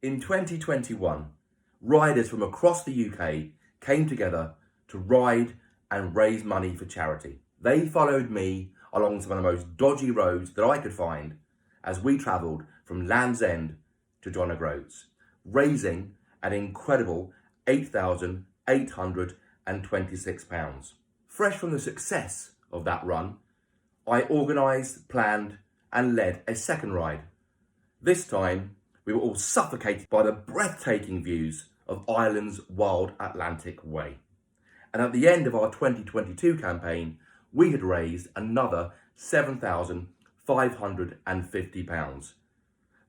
In 2021, riders from across the UK came together to ride and raise money for charity. They followed me along some of the most dodgy roads that I could find as we travelled from Land's End to John O'Groats, raising an incredible £8,826. Fresh from the success of that run, I organised, planned and led a second ride. This time, we were all suffocated by the breathtaking views of Ireland's wild Atlantic Way. And at the end of our 2022 campaign, we had raised another £7,550.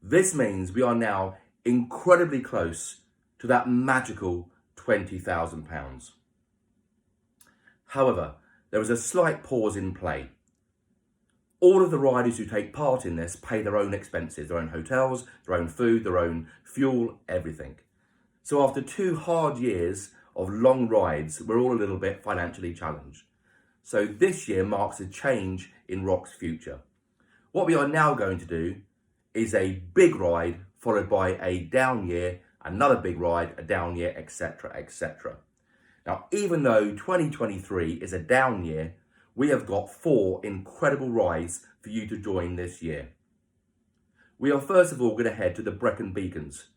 This means we are now incredibly close to that magical £20,000. However, there was a slight pause in play. All of the riders who take part in this pay their own expenses, their own hotels, their own food, their own fuel, everything. So after 2 hard years of long rides, we're all a little bit financially challenged. So this year marks a change in ROC's future. What we are now going to do is a big ride followed by a down year, another big ride, a down year, etc., etc. Now, even though 2023 is a down year, we have got 4 incredible rides for you to join this year. We are first of all going to head to the Brecon Beacons,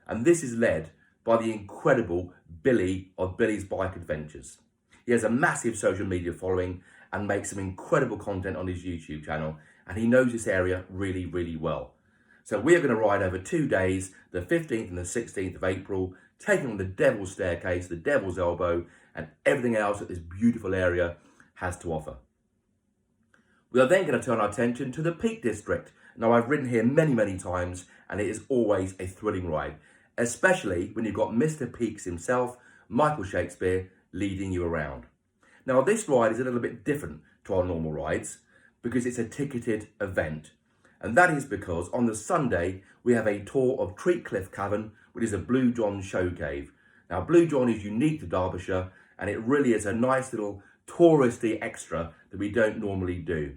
and this is led by the incredible Billy of Billy's Bike Adventures. He has a massive social media following and makes some incredible content on his YouTube channel, and he knows this area really, really well. So we are going to ride over 2 days, the 15th and the 16th of April, taking on the Devil's Staircase, the Devil's Elbow, and everything else that this beautiful area has to offer. We are then going to turn our attention to the Peak District. Now, I've ridden here many, many times, and it is always a thrilling ride, especially when you've got Mr. Peaks himself, Michael Shakespeare, leading you around. Now, this ride is a little bit different to our normal rides because it's a ticketed event. And that is because on the Sunday, we have a tour of Treat Cliff Cavern, which is a Blue John show cave. Now, Blue John is unique to Derbyshire, and it really is a nice little touristy extra that we don't normally do.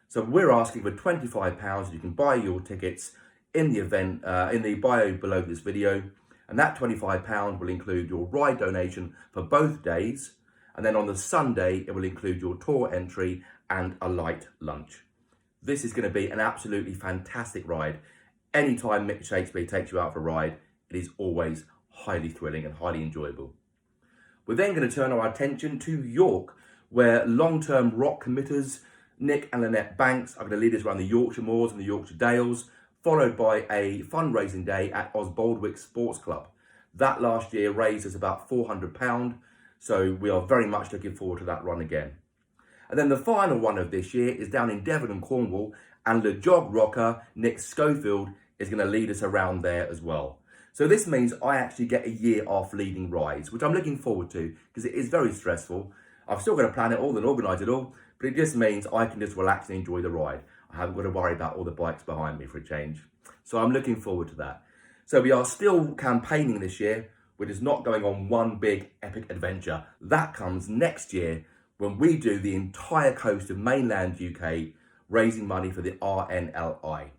So we're asking for £25. You can buy your tickets in the event, in the bio below this video. And that £25 will include your ride donation for both days. And then on the Sunday, it will include your tour entry and a light lunch. This is going to be an absolutely fantastic ride. Anytime Mick Shakespeare takes you out for a ride, it is always highly thrilling and highly enjoyable. We're then going to turn our attention to York, where long-term ROC committers Nick and Lynette Banks are going to lead us around the Yorkshire Moors and the Yorkshire Dales, followed by a fundraising day at Osbaldwick Sports Club. That last year raised us about £400, so we are very much looking forward to that run again. And then the final one of this year is down in Devon and Cornwall, and the jog rocker Nick Schofield is going to lead us around there as well. So this means I actually get a year off leading rides, which I'm looking forward to because it is very stressful. I've still got to plan it all and organise it all, but it just means I can just relax and enjoy the ride. I haven't got to worry about all the bikes behind me for a change. So I'm looking forward to that. So we are still campaigning this year. We're just not going on one big epic adventure. That comes next year when we do the entire coast of mainland UK, raising money for the RNLI.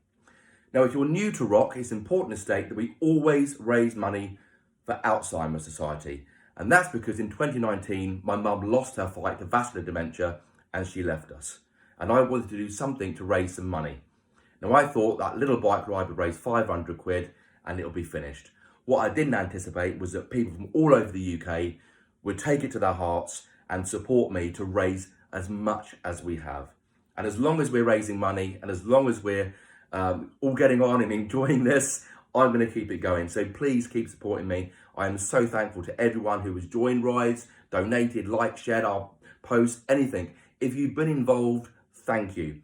Now, if you're new to ROC, it's important to state that we always raise money for Alzheimer's Society. And that's because in 2019, my mum lost her fight to vascular dementia and she left us. And I wanted to do something to raise some money. Now, I thought that little bike ride would raise 500 quid and it'll be finished. What I didn't anticipate was that people from all over the UK would take it to their hearts and support me to raise as much as we have. And as long as we're raising money and as long as we're all getting on and enjoying this, I'm going to keep it going. So please keep supporting me. I am so thankful to everyone who has joined rides, donated, liked, shared our posts, anything. If you've been involved, thank you.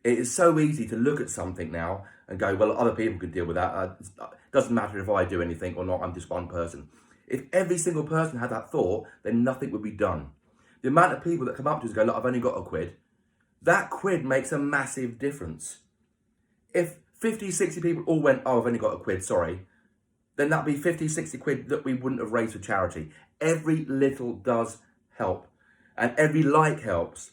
It is so easy to look at something now and go, well, other people could deal with that. It doesn't matter if I do anything or not, I'm just one person. If every single person had that thought, then nothing would be done. The amount of people that come up to us and go, look, I've only got a quid. That quid makes a massive difference. If 50, 60 people all went, oh, I've only got a quid, sorry, then that'd be 50, 60 quid that we wouldn't have raised for charity. Every little does help. And every like helps.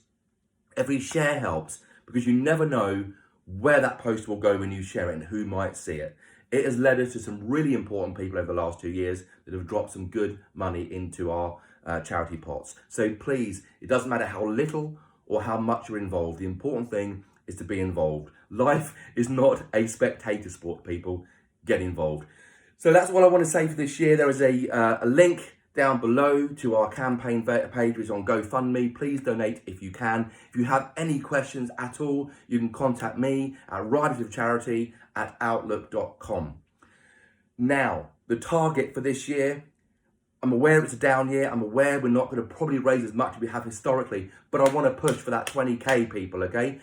Every share helps. Because you never know where that post will go when you share it and who might see it. It has led us to some really important people over the last 2 years that have dropped some good money into our charity pots. So please, it doesn't matter how little or how much you're involved. The important thing is to be involved. Life is not a spectator sport, people. Get involved. So that's what I want to say for this year. There is a link down below to our campaign page, which is on GoFundMe. Please donate if you can. If you have any questions at all, you can contact me at riderswithcharity@outlook.com. Now, the target for this year, I'm aware it's a down year. I'm aware we're not going to probably raise as much as we have historically, but I want to push for that 20K, people, okay?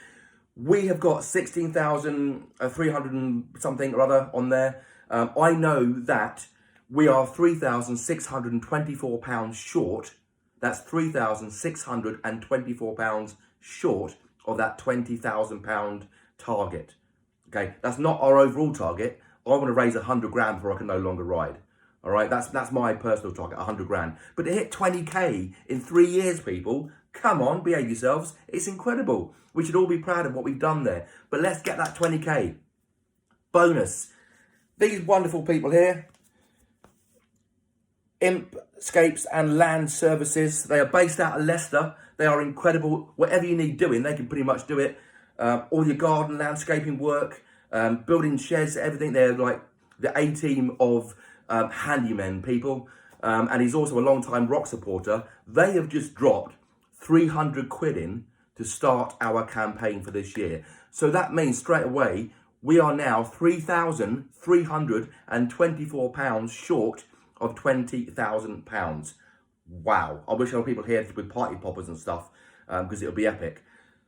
We have got 16,300 and something or other on there. I know that we are £3,624 short. That's £3,624 short of that £20,000 target. Okay, that's not our overall target. I want to raise 100 grand before I can no longer ride. All right, that's my personal target, 100 grand. But to hit 20K in 3 years, people, come on, behave yourselves. It's incredible. We should all be proud of what we've done there. But let's get that 20K. Bonus. These wonderful people here, Escapes and Land Services. They are based out of Leicester. They are incredible. Whatever you need doing, they can pretty much do it. All your garden landscaping work, building sheds, everything. They're like the A-team of handymen, people. And he's also a long-time rock supporter. They have just dropped 300 quid in to start our campaign for this year. So that means straight away, we are now £3,324 short of £20,000. Wow. I wish there were people here with party poppers and stuff, because it'll be epic.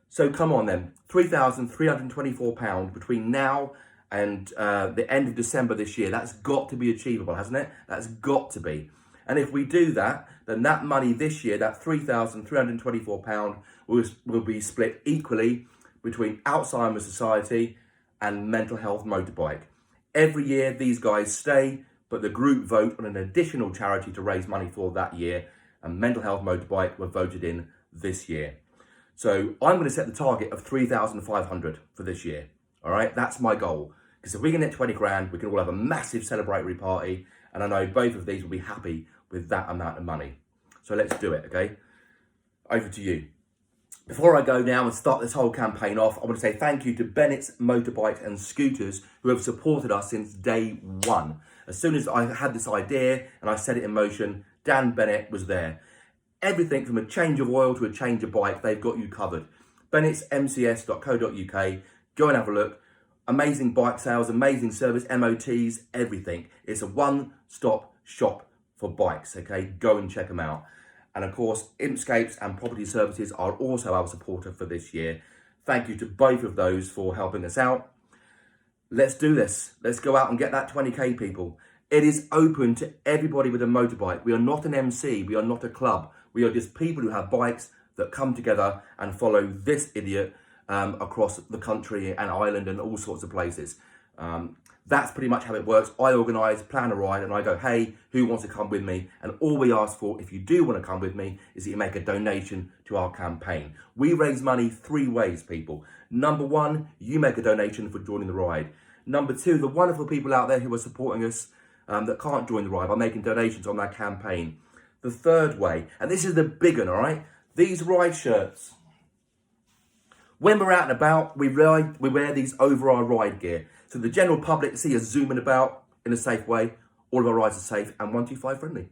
So come on then, £3,324 between now and the end of December this year. That's got to be achievable, hasn't it? That's got to be. And if we do that, then that money this year, that £3,324 will be split equally between Alzheimer's Society and Mental Health Motorbike. Every year these guys stay, but the group vote on an additional charity to raise money for that year, and Mental Health Motorbike were voted in this year. So I'm going to set the target of 3,500 for this year. All right, that's my goal. Because if we can hit 20 grand, we can all have a massive celebratory party, and I know both of these will be happy with that amount of money. So let's do it, okay? Over to you. Before I go now and start this whole campaign off, I want to say thank you to Bennett's Motorbike and Scooters, who have supported us since day one. As soon as I had this idea and I set it in motion, Dan Bennett was there. Everything from a change of oil to a change of bike, they've got you covered. bennettsmcs.co.uk, go and have a look. Amazing bike sales, amazing service, MOTs, everything. It's a one-stop shop for bikes, okay? Go and check them out. And of course, Escapes and Property Services are also our supporter for this year. Thank you to both of those for helping us out. Let's do this. Let's go out and get that 20K, people. It is open to everybody with a motorbike. We are not an MC. We are not a club. We are just people who have bikes that come together and follow this idiot across the country and Ireland and all sorts of places. That's pretty much how it works. I organise, plan a ride, and I go, hey, who wants to come with me? And all we ask for, if you do want to come with me, is that you make a donation to our campaign. We raise money 3 ways, people. Number 1, you make a donation for joining the ride. Number 2, the wonderful people out there who are supporting us that can't join the ride by making donations on that campaign. The third way, and this is the big one, all right? These ride shirts. When we're out and about, we wear these over our ride gear. So the general public see us zooming about in a safe way. All of our rides are safe and 125 friendly.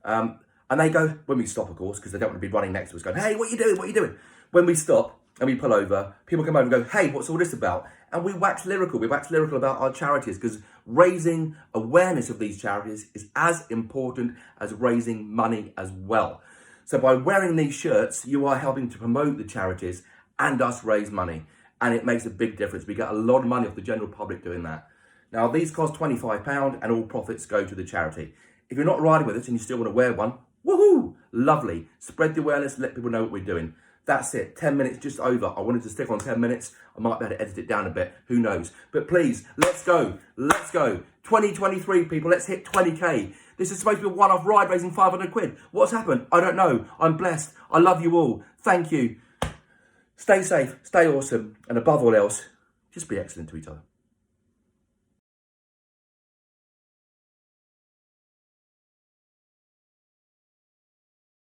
And they go, when we stop, of course, because they don't want to be running next to us going, hey, what are you doing? What are you doing? When we stop and we pull over, people come over and go, hey, what's all this about? And we wax lyrical. We wax lyrical about our charities, because raising awareness of these charities is as important as raising money as well. So by wearing these shirts, you are helping to promote the charities and us raise money. And it makes a big difference. We get a lot of money off the general public doing that. Now, these cost £25 and all profits go to the charity. If you're not riding with us and you still want to wear one, woohoo, lovely. Spread the awareness, let people know what we're doing. That's it, 10 minutes just over. I wanted to stick on 10 minutes. I might be able to edit it down a bit, who knows. But please, let's go, let's go. 2023, people, let's hit 20K. This is supposed to be a one-off ride raising 500 quid. What's happened? I don't know. I'm blessed. I love you all. Thank you. Stay safe, stay awesome, and above all else, just be excellent to each other.